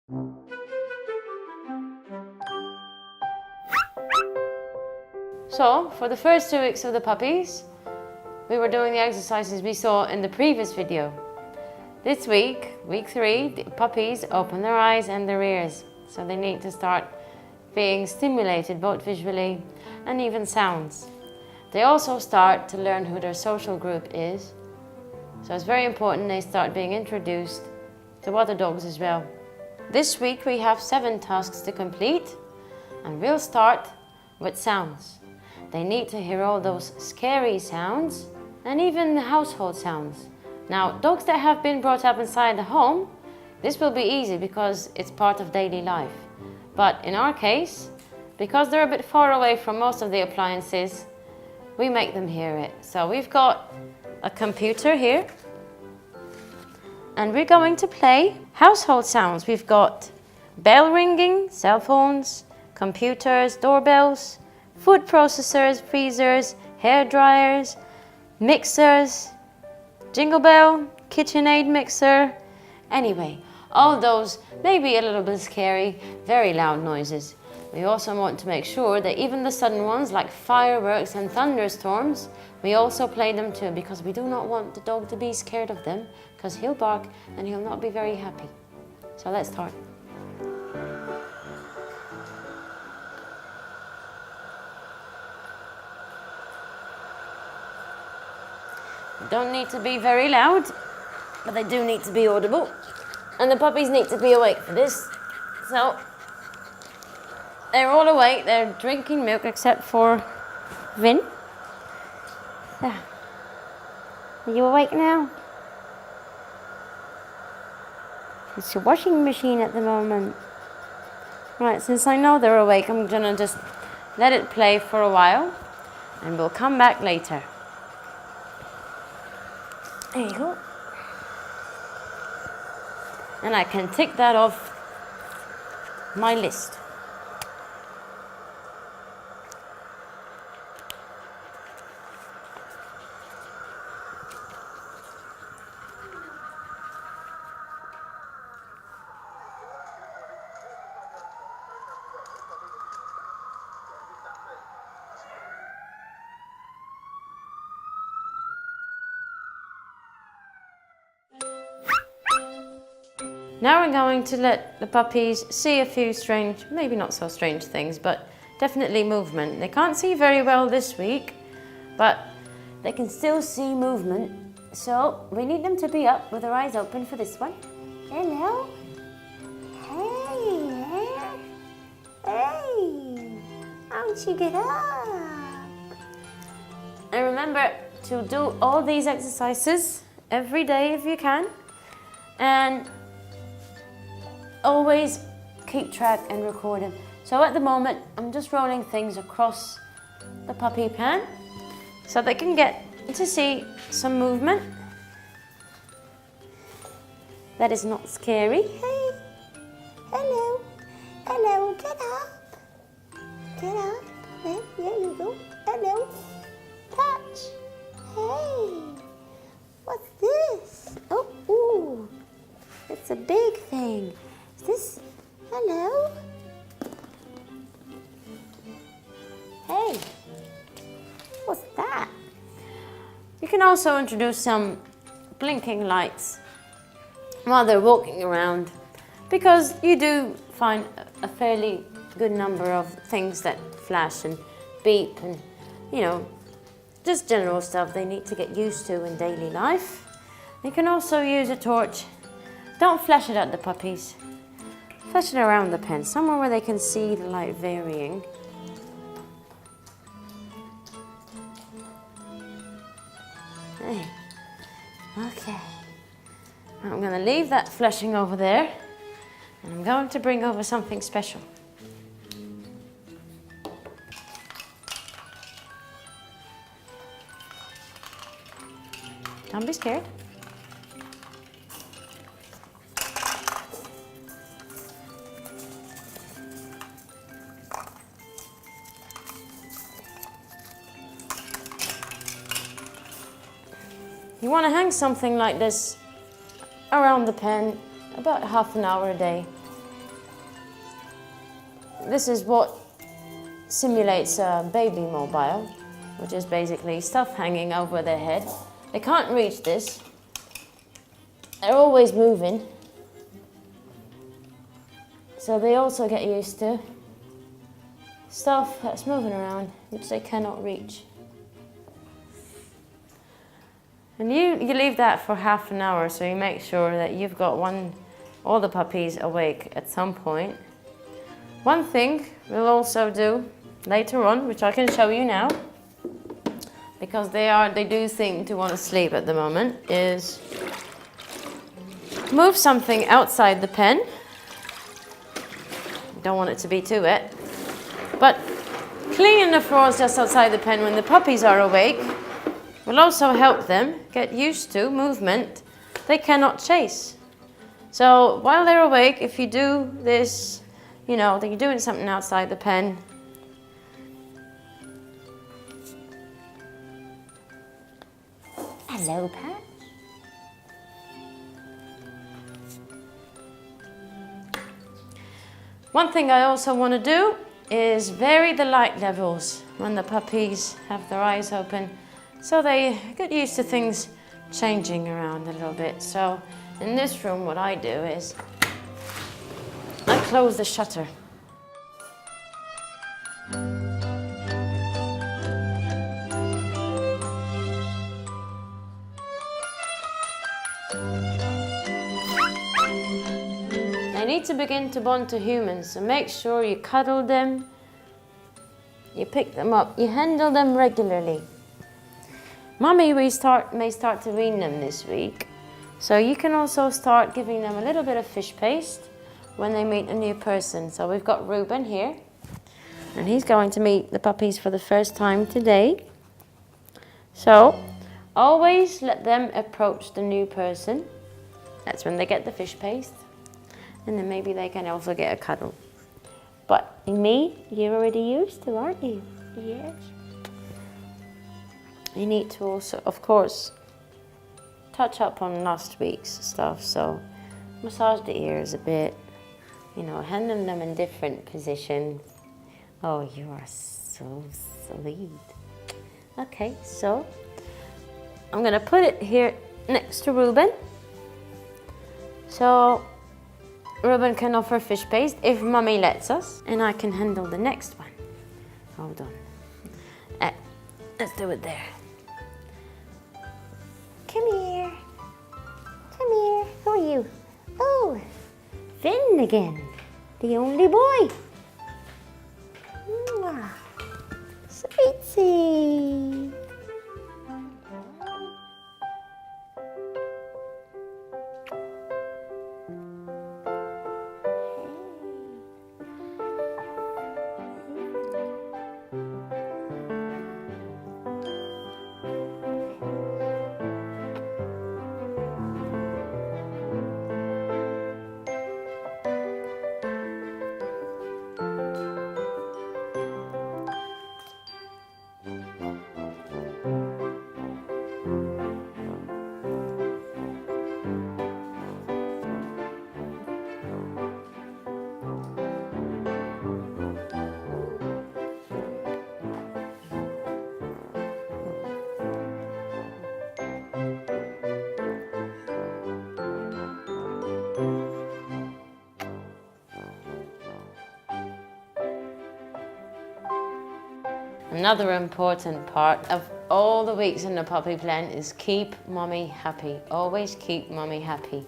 So, for the first 2 weeks of the puppies, we were doing the exercises we saw in the previous video. This week, week 3, the puppies open their eyes and their ears. So they need to start being stimulated both visually and even sounds. They also start to learn who their social group is. So it's very important they start being introduced to other dogs as well. This week we have 7 tasks to complete, and we'll start with sounds. They need to hear all those scary sounds and even the household sounds. Now, dogs that have been brought up inside the home, this will be easy because it's part of daily life. But in our case, because they're a bit far away from most of the appliances, we make them hear it. So we've got a computer here, and we're going to play household sounds. We've got bell ringing, cell phones, computers, doorbells, food processors, freezers, hair dryers, mixers, jingle bell, KitchenAid mixer. Anyway, all those maybe a little bit scary, very loud noises. We also want to make sure that even the sudden ones like fireworks and thunderstorms, we also play them too, because we do not want the dog to be scared of them, because he'll bark and he'll not be very happy. So let's start. Don't need to be very loud, but they do need to be audible. And the puppies need to be awake for this. So they're all awake, they're drinking milk except for Vin. There. Are you awake now? It's your washing machine at the moment. Right, since I know they're awake, I'm gonna just let it play for a while and we'll come back later. There you go. And I can tick that off my list. Now we're going to let the puppies see a few strange, maybe not so strange things, but definitely movement. They can't see very well this week, but they can still see movement. So we need them to be up with their eyes open for this one. Hello? Hey there. Hey, how did you get up? And remember to do all these exercises every day if you can. And always keep track and record them. So at the moment, I'm just rolling things across the puppy pan so they can get to see some movement. That is not scary. Hey, hello, hello, get up. Get up, there you go. Hello, touch. Hey, what's this? Oh, ooh, it's a big thing. This, hello? Hey, what's that? You can also introduce some blinking lights while they're walking around, because you do find a fairly good number of things that flash and beep and, you know, just general stuff they need to get used to in daily life. You can also use a torch. Don't flash it at the puppies. Flash it around the pen, somewhere where they can see the light varying. Hey. Okay. I'm going to leave that flashing over there, and I'm going to bring over something special. Don't be scared. You want to hang something like this around the pen about half an hour a day. this is what simulates a baby mobile, which is basically stuff hanging over their head. They can't reach this. They're always moving. So they also get used to stuff that's moving around, which they cannot reach. And you leave that for half an hour, so you make sure that you've got all the puppies awake at some point. One thing we'll also do later on, which I can show you now, because they do seem to want to sleep at the moment, is move something outside the pen. Don't want it to be too wet. But cleaning the floors just outside the pen when the puppies are awake will also help them get used to movement they cannot chase. So while they're awake, if you do this, you know, that you're doing something outside the pen, hello, Pat. One thing I also want to do is vary the light levels when the puppies have their eyes open, so they get used to things changing around a little bit. So in this room, what I do is I close the shutter. They need to begin to bond to humans, so make sure you cuddle them, you pick them up, you handle them regularly. Mummy may start to wean them this week, so you can also start giving them a little bit of fish paste when they meet a new person. So we've got Ruben here, and he's going to meet the puppies for the first time today. So always let them approach the new person. That's when they get the fish paste. And then maybe they can also get a cuddle. But me, you're already used to, aren't you? Yes. You need to also, of course, touch up on last week's stuff. So massage the ears a bit, you know, handle them in different positions. Oh, you are so sweet. Okay, so I'm gonna put it here next to Ruben. So Ruben can offer fish paste if Mummy lets us, and I can handle the next one. Hold on. Let's do it there. Come here. Come here. Who are you? Oh, Finn again. The only boy. Mwah. Sweetie. Another important part of all the weeks in the puppy plan is keep Mummy happy. Always keep Mummy happy.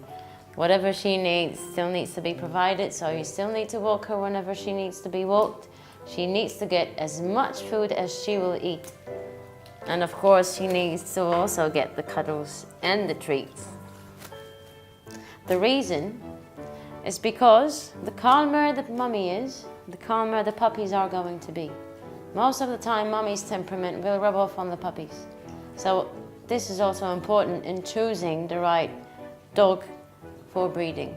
Whatever she needs still needs to be provided, so you still need to walk her whenever she needs to be walked. She needs to get as much food as she will eat. And of course, she needs to also get the cuddles and the treats. The reason is because the calmer the Mummy is, the calmer the puppies are going to be. Most of the time, Mummy's temperament will rub off on the puppies. So this is also important in choosing the right dog for breeding.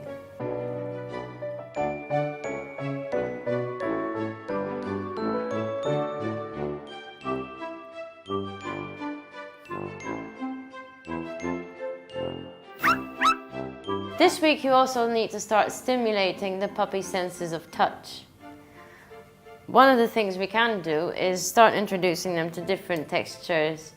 This week you also need to start stimulating the puppy senses of touch. One of the things we can do is start introducing them to different textures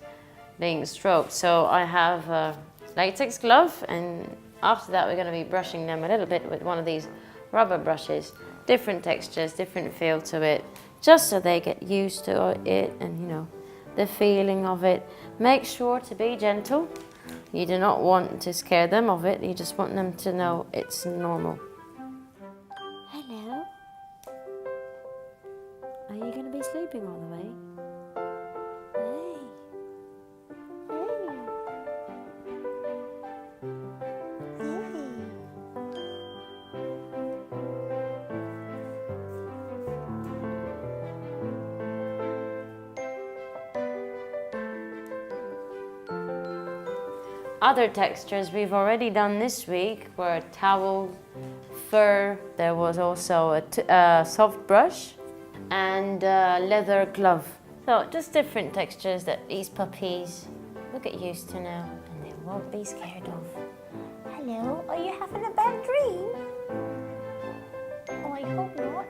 being stroked. So I have a latex glove, and after that we're going to be brushing them a little bit with one of these rubber brushes. Different textures, different feel to it, just so they get used to it and, you know, the feeling of it. Make sure to be gentle. You do not want to scare them of it. You just want them to know it's normal. Hello. Are you going to be sleeping all the way? Other textures we've already done this week were towel, fur, there was also a soft brush, and a leather glove. So just different textures that these puppies will get used to now, and they won't be scared of. Hello, are you having a bad dream? Oh, I hope not.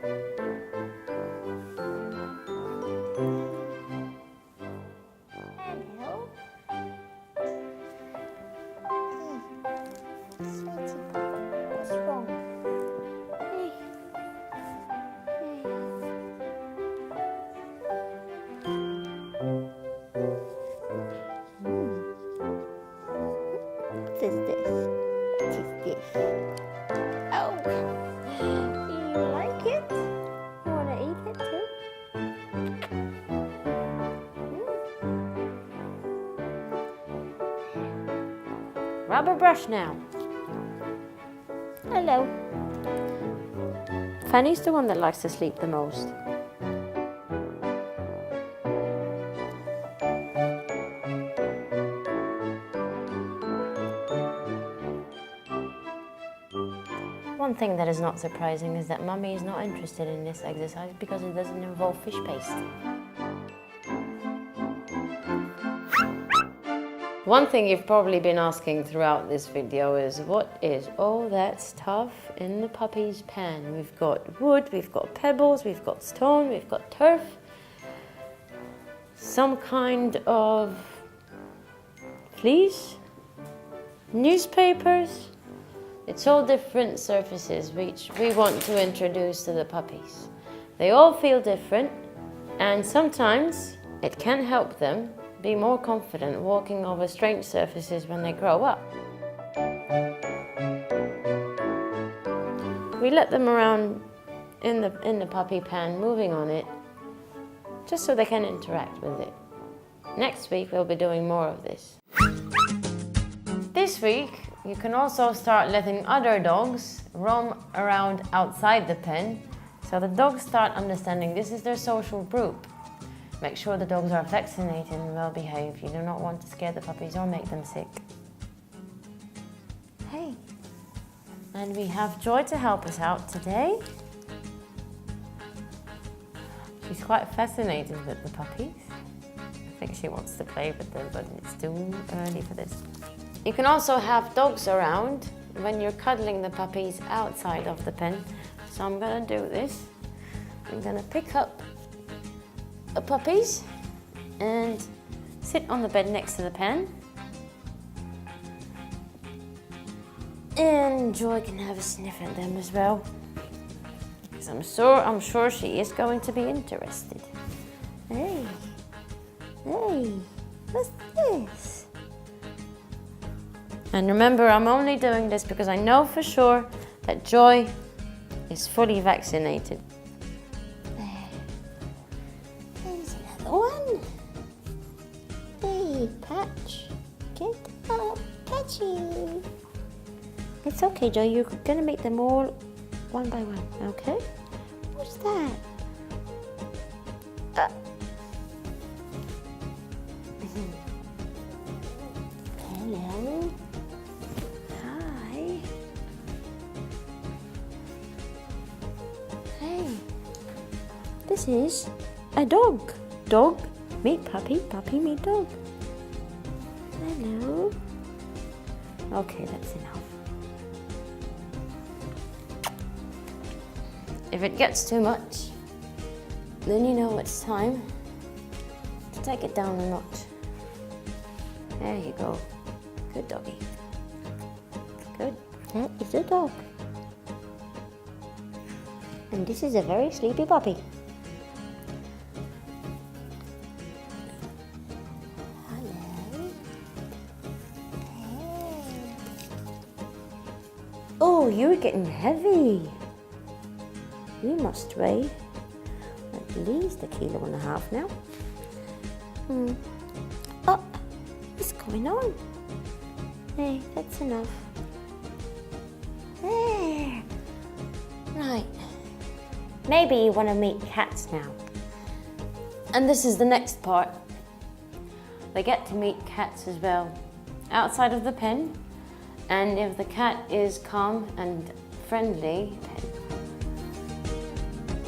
Hello. What's wrong? Hey. What is this? What is this? Oh, do you like it? You want to eat it too? Rubber brush now. Hello. Fanny's the one that likes to sleep the most. One thing that is not surprising is that Mummy is not interested in this exercise because it doesn't involve fish paste. One thing you've probably been asking throughout this video is, what is all that stuff in the puppy's pan? We've got wood, we've got pebbles, we've got stone, we've got turf, some kind of fleece, newspapers. It's all different surfaces which we want to introduce to the puppies. They all feel different, and sometimes it can help them be more confident walking over strange surfaces when they grow up. We let them around in the puppy pan, moving on it, just so they can interact with it. Next week we'll be doing more of this. This week you can also start letting other dogs roam around outside the pen, so the dogs start understanding this is their social group. Make sure the dogs are vaccinated and well behaved. You do not want to scare the puppies or make them sick. Hey, and we have Joy to help us out today. She's quite fascinated with the puppies. I think she wants to play with them, but it's too early for this. You can also have dogs around when you're cuddling the puppies outside of the pen. So I'm gonna do this. I'm gonna pick up the puppies and sit on the bed next to the pen. And Joy can have a sniff at them as well, because I'm sure she is going to be interested. Hey, what's this? And remember, I'm only doing this because I know for sure that Joy is fully vaccinated. There's another one. Hey, Patch, get up, Patchy. It's okay, Joy, you're gonna make them all one by one, okay? What's that? Hello. Hi. Hey. This is a dog. Dog meet puppy, puppy meet dog. Hello. Okay, that's enough. If it gets too much, Then you know it's time to take it down a notch. There you go. Good doggy. Good. That is a dog. And this is a very sleepy puppy. Hello. Hey. Oh, you're getting heavy. You must weigh at least 1.5 kilos now. Oh, what's going on? Hey, that's enough. There. Right. Maybe you want to meet cats now. And this is the next part. They get to meet cats as well, outside of the pen. And if the cat is calm and friendly,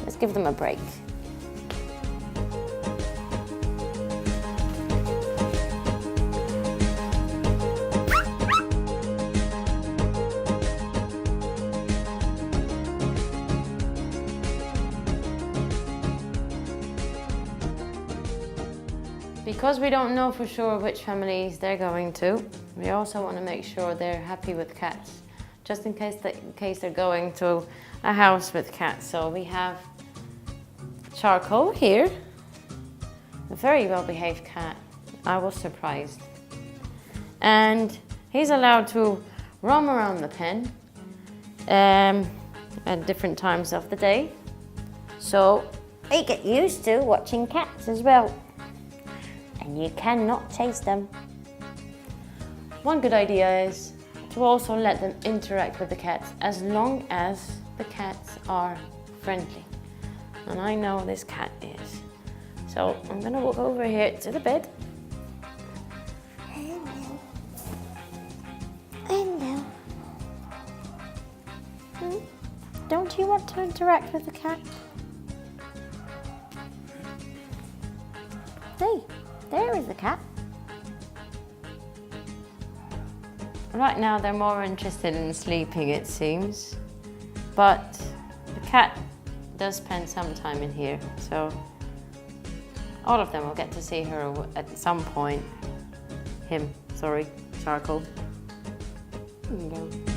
let's give them a break. Because we don't know for sure which families they're going to, we also want to make sure they're happy with cats, just in case they're going to a house with cats. So we have Charcoal here, a very well-behaved cat. I was surprised. And he's allowed to roam around the pen at different times of the day. So they get used to watching cats as well. And you cannot chase them. One good idea is to also let them interact with the cats as long as the cats are friendly. And I know this cat is. So I'm gonna walk over here to the bed. Hello. Hello. Don't you want to interact with the cat? Hey. There is the cat. Right now they're more interested in sleeping, it seems. But the cat does spend some time in here, so all of them will get to see her at some point. Charcoal. There you go.